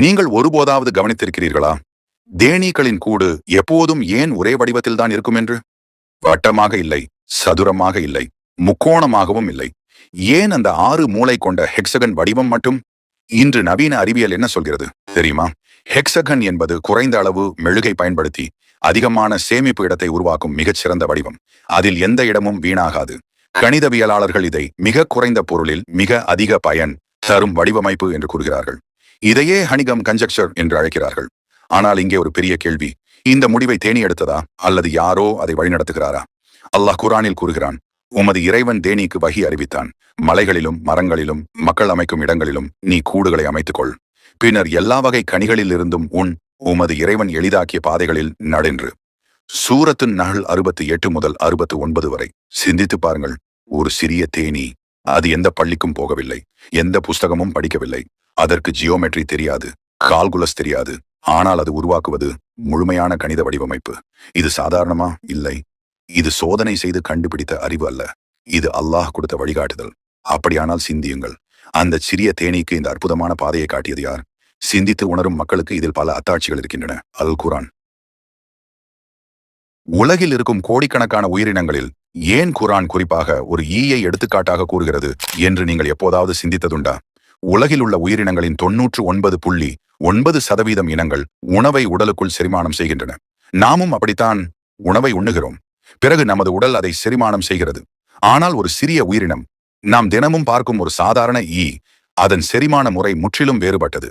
நீங்கள் ஒருபோதாவது கவனித்திருக்கிறீர்களா? தேனீக்களின் கூடு எப்போதும் ஏன் ஒரே வடிவத்தில்தான் இருக்கும் என்று? வட்டமாக இல்லை, சதுரமாக இல்லை, முக்கோணமாகவும் இல்லை. ஏன் அந்த 6 மூலை கொண்ட ஹெக்ஸகன் வடிவம் மட்டும்? இன்று நவீன அறிவியல் என்ன சொல்கிறது தெரியுமா? ஹெக்ஸகன் என்பது குறைந்த அளவு மெழுகை பயன்படுத்தி அதிகமான சேமிப்பு இடத்தை உருவாக்கும் மிகச்சிறந்த வடிவம். அதில் எந்த இடமும் வீணாகாது. கணிதவியலாளர்கள் இதை மிக குறைந்த பொருளில் மிக அதிக பயன் தரும் வடிவமைப்பு என்று கூறுகிறார்கள். இதையே ஹனிகம் கன்ஜெக்சர் என்று அழைக்கிறார்கள். ஆனால் இங்கே ஒரு பெரிய கேள்வி. இந்த முடிவை தேனி எடுத்ததா அல்லது யாரோ அதை வழிநடத்துகிறாரா? அல்லாஹ் குர்ஆனில் கூறுகிறான், உமது இறைவன் தேனீக்கு வஹி அறிவித்தான். மலைகளிலும் மரங்களிலும் மக்கள் அமைக்கும் இடங்களிலும் நீ கூடுகளை அமைத்துக்கொள். பின்னர் எல்லா வகை கனிகளில் இருந்தும் உமது இறைவன் எளிதாக்கிய பாதைகளில் நடென்று. சூரத்து நஹ்ல் 68 முதல் 69 வரை சிந்தித்து பாருங்கள். ஒரு சிறிய தேனீ, அது எந்த பள்ளிக்கும் போகவில்லை, எந்த புஸ்தகமும் படிக்கவில்லை, அதற்கு ஜியோமெட்ரி தெரியாது, கால்குலஸ் தெரியாது. ஆனால் அது உருவாக்குவது முழுமையான கணித வடிவமைப்பு. இது சாதாரணமா? இல்லை. இது சோதனை செய்து கண்டுபிடித்த அறிவு அல்ல. இது அல்லாஹ் கொடுத்த வழிகாட்டுதல். அப்படியானால் சிந்தியுங்கள். அந்த சிறிய தேனீக்கு இந்த அற்புதமான பாதையை காட்டியது யார்? சிந்தித்து உணரும் மக்களுக்கு இதில் பல அத்தாட்சிகள் இருக்கின்றன. அல் குர்ஆன். உலகில் இருக்கும் கோடிக்கணக்கான உயிரினங்களில் ஏன் குர்ஆன் குறிப்பாக ஒரு ஈயை எடுத்துக்காட்டாக கூறுகிறது என்று நீங்கள் எப்போதாவது சிந்தித்ததுண்டா? உலகில் உள்ள உயிரினங்களின் 99.9% இனங்கள் உணவை உடலுக்குள் செரிமானம் செய்கின்றன. நாமும் அப்படித்தான் உணவை உண்ணுகிறோம். பிறகு நமது உடல் அதை செரிமானம் செய்கிறது. ஆனால் ஒரு சிறிய உயிரினம், நாம் தினமும் பார்க்கும் ஒரு சாதாரண ஈ, அதன் செரிமான முறை முற்றிலும் வேறுபட்டது.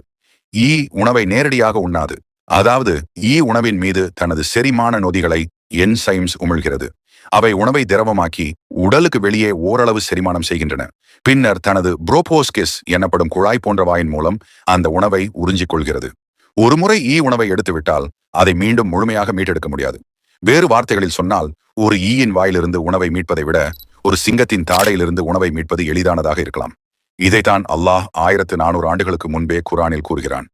ஈ உணவை நேரடியாக உண்ணாது. அதாவது ஈ உணவின் மீது தனது செரிமான நொதிகளை என்சைம்ஸ் உமிழ்கிறது. அவை உணவை திரவமாக்கி உடலுக்கு வெளியே ஓரளவு செரிமானம் செய்கின்றன. பின்னர் தனது புரோபோஸ்கிஸ் எனப்படும் குழாய் போன்ற வாயின் மூலம் அந்த உணவை உறிஞ்சிக் கொள்கிறது. ஒருமுறை ஈ உணவை எடுத்துவிட்டால் அதை மீண்டும் முழுமையாக மீட்டெடுக்க முடியாது. வேறு வார்த்தைகளில் சொன்னால், ஒரு ஈயின் வாயிலிருந்து உணவை மீட்பதை விட ஒரு சிங்கத்தின் தாடையிலிருந்து உணவை மீட்பது எளிதானதாக இருக்கலாம். இதைத்தான் அல்லாஹ் 1400 ஆண்டுகளுக்கு முன்பே குர்ஆனில் கூறுகிறான்.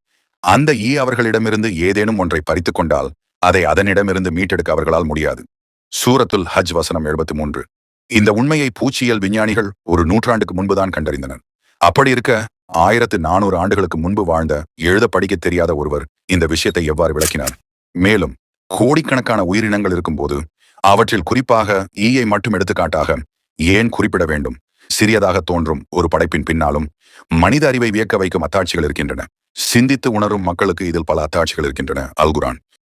அந்த ஈ அவர்களிடமிருந்து ஏதேனும் ஒன்றை பறித்துக் கொண்டால் அதை அதனிடமிருந்து மீட்டெடுக்க அவர்களால் முடியாது. சூரத்துல் ஹஜ் வசனம் 73. இந்த உண்மையை பூச்சியியல் விஞ்ஞானிகள் ஒரு நூற்றாண்டுக்கு முன்புதான் கண்டறிந்தனர். அப்படி இருக்க 1400 ஆண்டுகளுக்கு முன்பு வாழ்ந்த எழுத படிக்க தெரியாத ஒருவர் இந்த விஷயத்தை எவ்வாறு விளக்கினார்? மேலும் கோடிக்கணக்கான உயிரினங்கள் இருக்கும்போது அவற்றில் குறிப்பாக ஈயை மட்டும் எடுத்துக்காட்டாக ஏன் குறிப்பிட வேண்டும்? சிறியதாக தோன்றும் ஒரு படைப்பின் பின்னாலும் மனித அறிவை வியக்க வைக்கும் அத்தாட்சிகள் இருக்கின்றன. சிந்தித்து உணரும் மக்களுக்கு இதில் பல அத்தாட்சிகள் இருக்கின்றன. அல் குர்ஆன்.